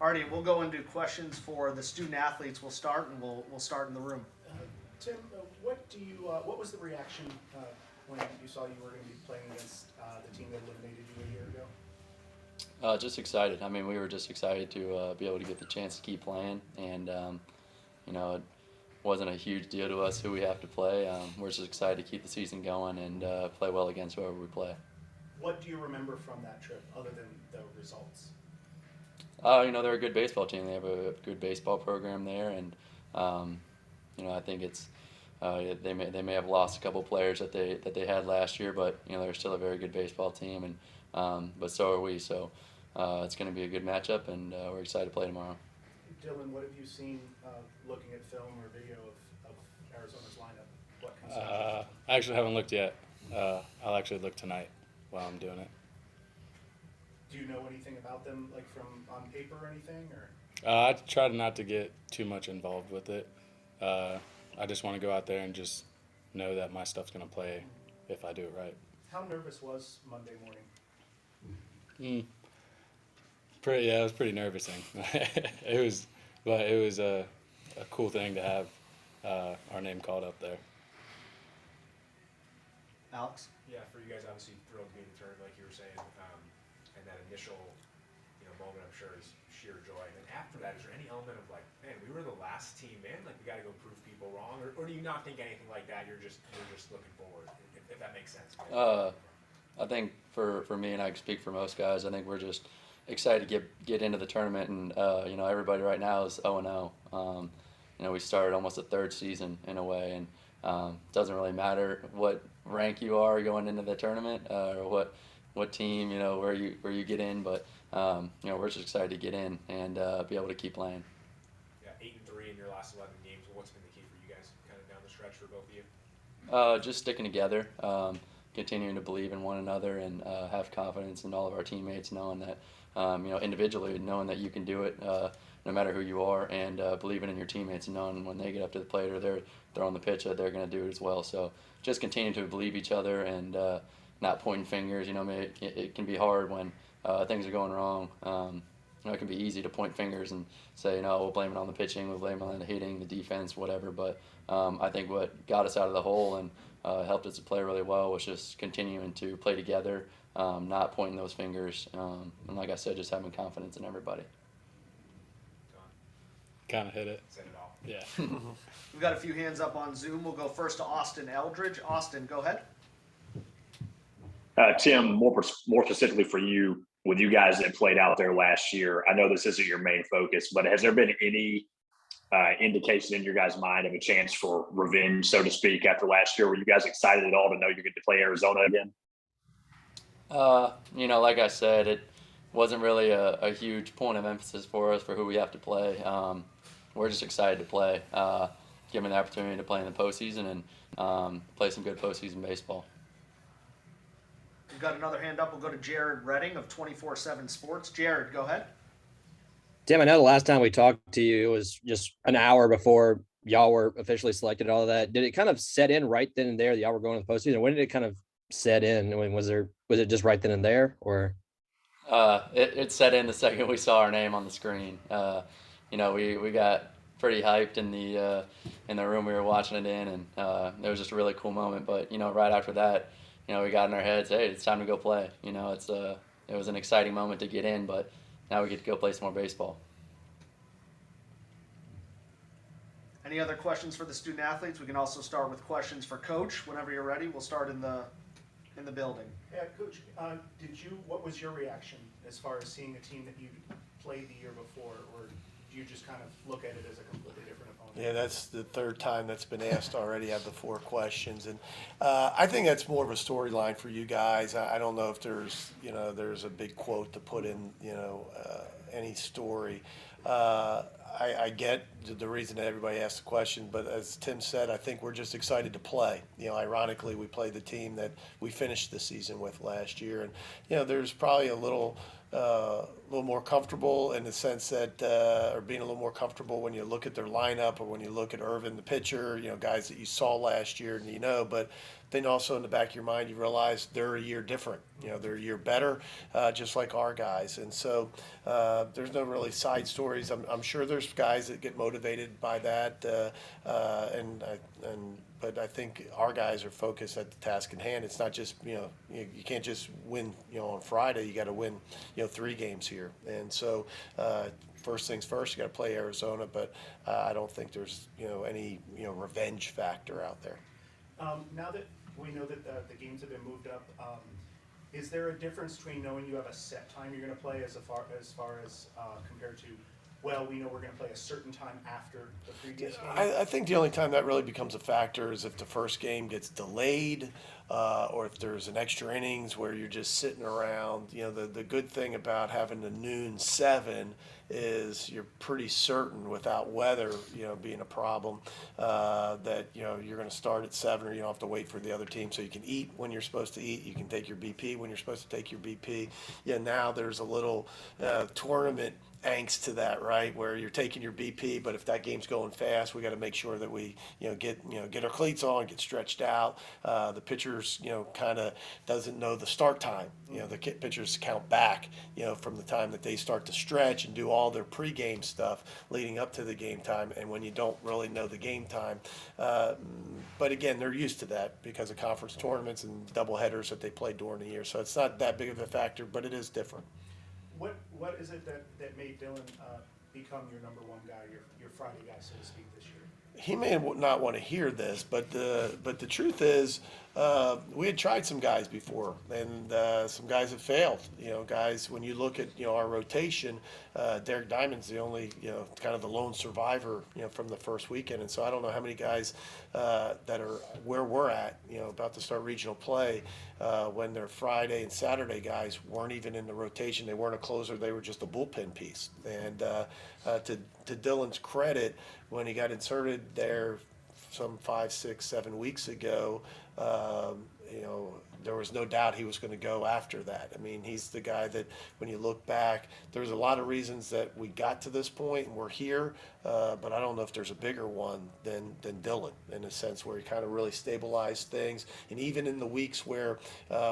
Alrighty, we'll go into questions for the student athletes. We'll start, and we'll start in the room. Tim, what was the reaction when you saw you were going to be playing against the team that eliminated you a year ago? Just excited. I mean, we were just excited to be able to get the chance to keep playing, and it wasn't a huge deal to us who we have to play. We're just excited to keep the season going and play well against whoever we play. What do you remember from that trip, other than the results? They're a good baseball team. They have a good baseball program there, and I think it's they may have lost a couple players that they had last year, but they're still a very good baseball team, and but so are we. So it's going to be a good matchup, and we're excited to play tomorrow. Dylan, what have you seen looking at film or video of Arizona's lineup? What concerns I actually haven't looked yet. I'll actually look tonight while I'm doing it. Do you know anything about them, like from on paper or anything, or? I try not to get too much involved with it. I just want to go out there and just know that my stuff's going to play if I do it right. How nervous was Monday morning? It was pretty nervous-ing. But it was a cool thing to have our name called up there. Alex? Yeah, for you guys, obviously thrilled to be in the tournament, like you were saying, and that initial, moment I'm sure is sheer joy. And then after that, is there any element of like, man, we were the last team in, like we got to go prove people wrong, or do you not think anything like that? You're just looking forward, if that makes sense. I think for me, and I can speak for most guys, I think we're just excited to get into the tournament, and everybody right now is 0-0. We started almost a third season in a way, and it doesn't really matter what rank you are going into the tournament or what team where you get in, but we're just excited to get in and be able to keep playing. Yeah, 8-3 in your last 11 games. What's been the key for you guys, kind of down the stretch for both of you? Just sticking together, continuing to believe in one another, and have confidence in all of our teammates, knowing that individually, knowing that you can do it no matter who you are, and believing in your teammates and knowing when they get up to the plate or they're on the pitch that they're going to do it as well. So just continue to believe each other and not pointing fingers. It can be hard when things are going wrong. It can be easy to point fingers and say, we'll blame it on the pitching, we'll blame it on the hitting, the defense, whatever. But I think what got us out of the hole and helped us to play really well was just continuing to play together, not pointing those fingers, and like I said, just having confidence in everybody. Kind of hit it. Said it all. Yeah. We've got a few hands up on Zoom. We'll go first to Austin Eldridge. Austin, go ahead. Tim, more specifically for you, with you guys that played out there last year, I know this isn't your main focus, but has there been any indication in your guys' mind of a chance for revenge, so to speak, after last year? Were you guys excited at all to know you're going to play Arizona again? Like I said, it wasn't really a huge point of emphasis for us for who we have to play. We're just excited to play, given the opportunity to play in the postseason and play some good postseason baseball. We've got another hand up. We'll go to Jared Redding of 24/7 Sports. Jared, go ahead. Tim, I know the last time we talked to you, it was just an hour before y'all were officially selected, all of that. Did it kind of set in right then and there that y'all were going to the postseason? When did it kind of set in? I mean, was it just right then and there, or? It set in the second we saw our name on the screen. We got pretty hyped in the room we were watching it in, and it was just a really cool moment. But right after that, we got in our heads, hey, it's time to go play. It was an exciting moment to get in, but now we get to go play some more baseball. Any other questions for the student athletes? We can also start with questions for Coach. Whenever you're ready, we'll start in the building. Yeah, Coach, what was your reaction as far as seeing a team that you played the year before, or do you just kind of look at it as a completely different opponent? Yeah, that's the third time that's been asked already. I have the 4 questions, and I think that's more of a storyline for you guys. I don't know if there's a big quote to put in any story. I get the reason that everybody asked the question, but as Tim said, I think we're just excited to play. Ironically, we played the team that we finished the season with last year, and there's probably a little a little more comfortable in the sense that, or being a little more comfortable when you look at their lineup or when you look at Irvin, the pitcher, guys that you saw last year and but then also in the back of your mind, you realize they're a year different. They're a year better, just like our guys. And so there's no really side stories. I'm sure there's guys that get motivated by that, but I think our guys are focused at the task in hand. It's not just you can't just win on Friday. You got to win 3 games here. And so first things first, you got to play Arizona. But I don't think there's any revenge factor out there. Now that we know that the games have been moved up, is there a difference between knowing you have a set time you're going to play as far as compared to, well, we know we're going to play a certain time after the previous game? I think the only time that really becomes a factor is if the first game gets delayed, or if there's an extra innings where you're just sitting around. The good thing about having the noon 7 is you're pretty certain without weather, being a problem, that, you're going to start at 7 or you don't have to wait for the other team. So you can eat when you're supposed to eat. You can take your BP when you're supposed to take your BP. Now there's a little tournament angst to that, right? Where you're taking your BP, but if that game's going fast, we got to make sure that we, get our cleats on, get stretched out. The pitchers, kind of doesn't know the start time. The pitchers count back, from the time that they start to stretch and do all their pregame stuff leading up to the game time. And when you don't really know the game time, but again, they're used to that because of conference tournaments and doubleheaders that they play during the year. So it's not that big of a factor, but it is different. What is it that made Dylan become your number 1 guy, your Friday guy, so to speak, this year? He may not want to hear this, but the truth is, we had tried some guys before, and some guys have failed. Guys, when you look at our rotation, Derek Diamond's the only kind of the lone survivor from the first weekend, and so I don't know how many guys that are where we're at, about to start regional play, when their Friday and Saturday guys weren't even in the rotation. They weren't a closer; they were just a bullpen piece. And to Dylan's credit, when he got inserted there some 5, 6, 7 weeks ago, there was no doubt he was going to go after that. I mean, he's the guy that when you look back, there's a lot of reasons that we got to this point and we're here, but I don't know if there's a bigger one than Dylan, in a sense where he kind of really stabilized things. And even in the weeks where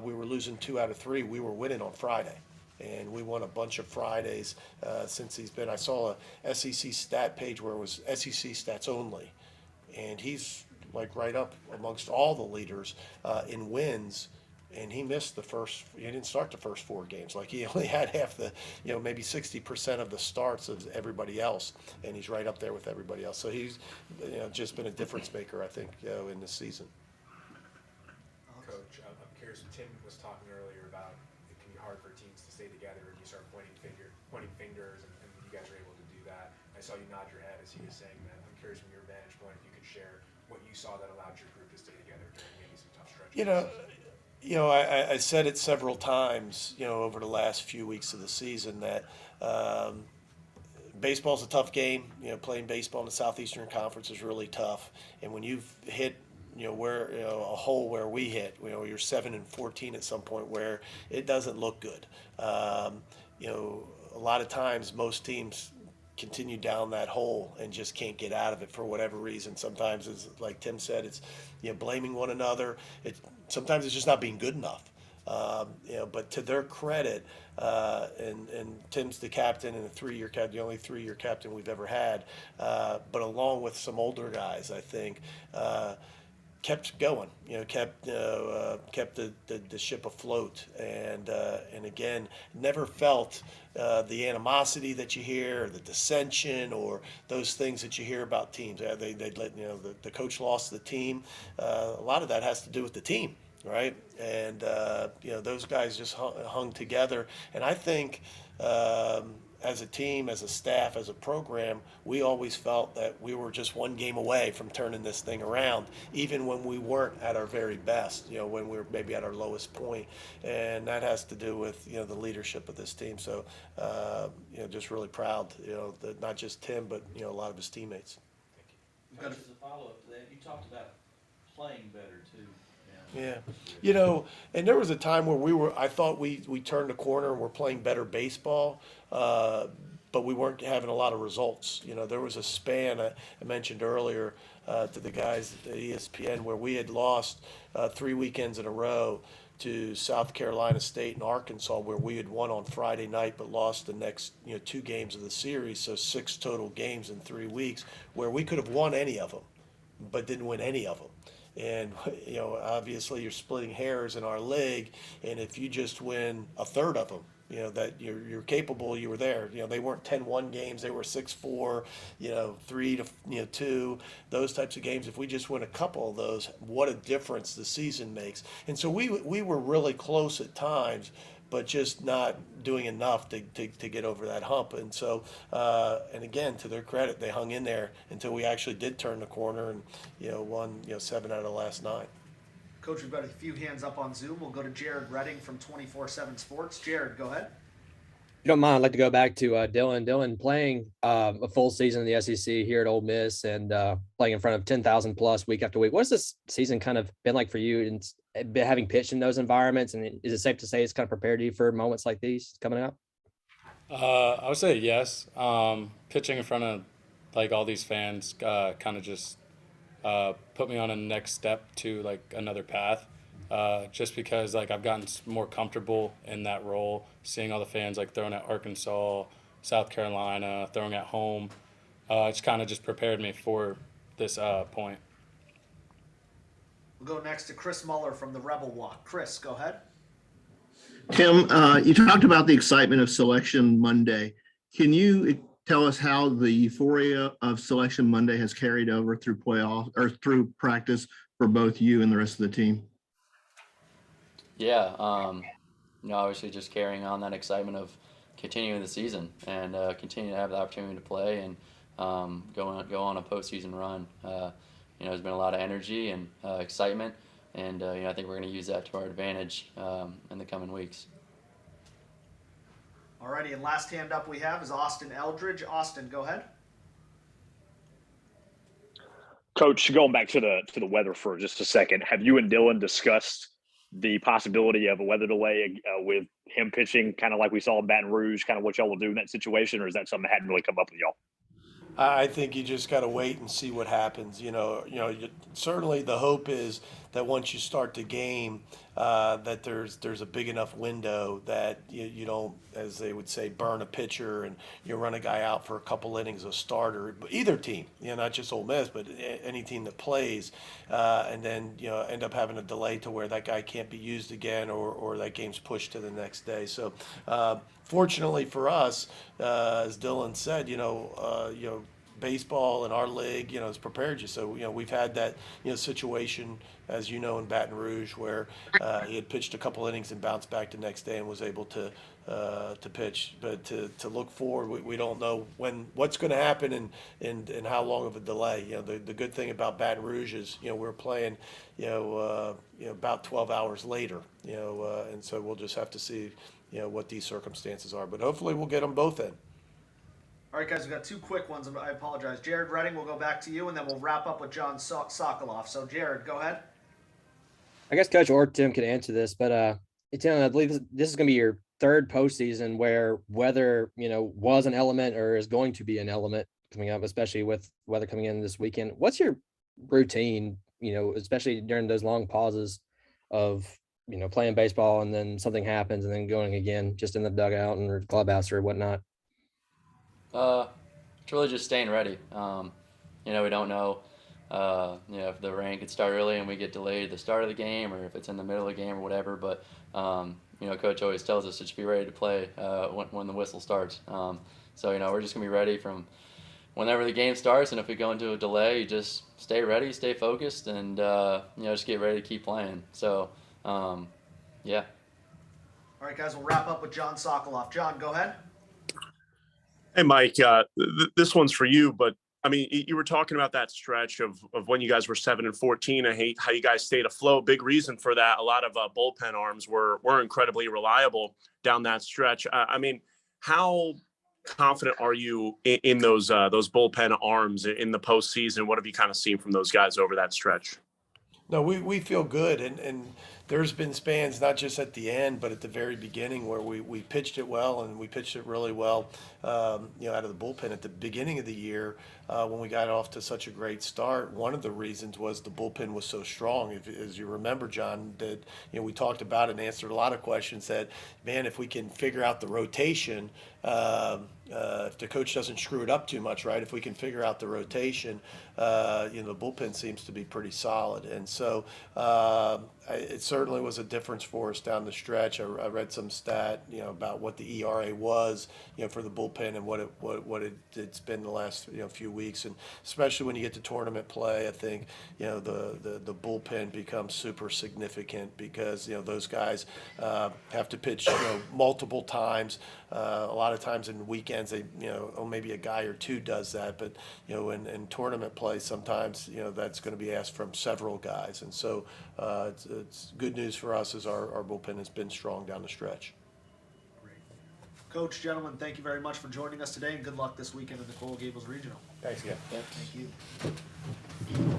we were losing 2 out of 3, we were winning on Friday. And we won a bunch of Fridays since he's been. I saw a SEC stat page where it was SEC stats only. And he's like right up amongst all the leaders in wins. And he missed he didn't start the first 4 games. Like he only had half the, maybe 60% of the starts of everybody else. And he's right up there with everybody else. So he's, just been a difference maker, I think, in this season. Coach, I'm curious, Tim was talking earlier about it can be hard for teams to stay together and you start pointing fingers and you guys are able to do that. I saw you nod your head as he was saying that. I'm curious from your vantage point if you could share what you saw that allowed your group to stay together during maybe some tough stretches. I said it several times, over the last few weeks of the season that baseball's a tough game. Playing baseball in the Southeastern Conference is really tough. And when you've hit, where a hole where we hit, you're 7-14 at some point where it doesn't look good. A lot of times most teams continue down that hole and just can't get out of it for whatever reason. Sometimes it's like Tim said, it's blaming one another. Sometimes it's just not being good enough. But to their credit, and Tim's the captain and the only 3-year captain we've ever had. But along with some older guys, I think, kept going, kept the ship afloat, and again, never felt the animosity that you hear, or the dissension, or those things that you hear about teams. They let the coach lost the team. A lot of that has to do with the team, right? And those guys just hung together, and I think. As a team, as a staff, as a program, we always felt that we were just one game away from turning this thing around, even when we weren't at our very best, when we were maybe at our lowest point. And that has to do with, the leadership of this team. So, just really proud, that not just Tim, but, a lot of his teammates. Coach, as a follow-up to that, you talked about playing better too. And Yeah. You know, and there was a time where I thought we turned the corner and we're playing better baseball, but we weren't having a lot of results. You know, there was a span I mentioned earlier to the guys at ESPN where we had lost 3 weekends in a row to South Carolina State and Arkansas, where we had won on Friday night but lost the next 2 games of the series, so 6 total games in 3 weeks, where we could have won any of them, but didn't win any of them. And obviously you're splitting hairs in our league, and if you just win a third of them, that you're capable, you were there. They weren't 10-1 games; they were 6-4, 3-2, those types of games. If we just win a couple of those, what a difference the season makes. And so we were really close at times, but just not doing enough to get over that hump. And so, and again, to their credit, they hung in there until we actually did turn the corner and, won, 7 out of the last 9. Coach, we've got a few hands up on Zoom. We'll go to Jared Redding from 24/7 Sports. Jared, go ahead. If you don't mind, I'd like to go back to Dylan. Dylan playing a full season in the SEC here at Ole Miss and playing in front of 10,000 plus week after week. What's this season kind of been like for you and having pitched in those environments? And is it safe to say it's kind of prepared you for moments like these coming up? I would say yes. Pitching in front of like all these fans kind of just put me on a next step to like another path. Just because like I've gotten more comfortable in that role, seeing all the fans like throwing at Arkansas, South Carolina, throwing at home. It's kind of just prepared me for this point. We'll go next to Chris Muller from the Rebel Walk. Chris, go ahead. Tim, you talked about the excitement of Selection Monday. Can you tell us how the euphoria of Selection Monday has carried over through playoff or through practice for both you and the rest of the team? Yeah, obviously just carrying on that excitement of continuing the season and continuing to have the opportunity to play and go on a postseason run. There's been a lot of energy and excitement, and I think we're going to use that to our advantage in the coming weeks. Alrighty, and last hand up we have is Austin Eldridge. Austin, go ahead. Coach, going back to the weather for just a second, have you and Dylan discussed the possibility of a weather delay with him pitching, kind of like we saw in Baton Rouge, kind of what y'all will do in that situation, or is that something that hadn't really come up with y'all? I think you just got to wait and see what happens. Certainly the hope is that once you start the game, that there's a big enough window that you don't, as they would say, burn a pitcher and you run a guy out for a couple innings, a starter. Either team, not just Ole Miss, but any team that plays, and then end up having a delay to where that guy can't be used again, or that game's pushed to the next day. So. Fortunately for us, as Dylan said, baseball in our league, has prepared you. So, we've had that, situation, as you know, in Baton Rouge, where he had pitched a couple innings and bounced back the next day and was able to pitch. But to look forward, we don't know what's going to happen and how long of a delay. The good thing about Baton Rouge is, we're playing, about 12 hours later, and so we'll just have to see, what these circumstances are. But hopefully we'll get them both in. All right, guys, we've got 2 quick ones. I apologize. Jared Redding, we'll go back to you, and then we'll wrap up with John Sokoloff. So, Jared, go ahead. I guess Coach or Tim could answer this, but Tim, I believe this is going to be your 3rd postseason where weather, was an element or is going to be an element coming up, especially with weather coming in this weekend. What's your routine, especially during those long pauses of, playing baseball and then something happens and then going again just in the dugout or clubhouse or whatnot? It's really just staying ready. We don't know, if the rain could start early and we get delayed at the start of the game, or if it's in the middle of the game or whatever. But Coach always tells us to just be ready to play when the whistle starts. So we're just gonna be ready from whenever the game starts. And if we go into a delay, you just stay ready, stay focused, and just get ready to keep playing. So, yeah. All right, guys, we'll wrap up with John Sokoloff. John, go ahead. Hey, Mike, this one's for you, but I mean, you were talking about that stretch of when you guys were 7-14. I hate how you guys stayed afloat. Big reason for that. A lot of bullpen arms were incredibly reliable down that stretch. I mean, how confident are you in those bullpen arms in the postseason? What have you kind of seen from those guys over that stretch? No, we feel good, and there's been spans, not just at the end, but at the very beginning where we pitched it well, and we pitched it really well, out of the bullpen at the beginning of the year, when we got off to such a great start. One of the reasons was the bullpen was so strong. As you remember, John, that, we talked about it and answered a lot of questions that, man, if we can figure out the rotation, if the coach doesn't screw it up too much, right? If we can figure out the rotation, the bullpen seems to be pretty solid. And so it certainly was a difference for us down the stretch. I read some stat, about what the ERA was, for the bullpen and what it's been the last, few weeks. And especially when you get to tournament play, I think, the bullpen becomes super significant because, those guys have to pitch, multiple times. A lot of times in weekends, they, maybe a guy or two does that, but, in tournament play, sometimes, that's going to be asked from several guys. And so it's good news for us as our bullpen has been strong down the stretch. Coach, gentlemen, thank you very much for joining us today, and good luck this weekend in the Coral Gables Regional. Thanks again. Thank you.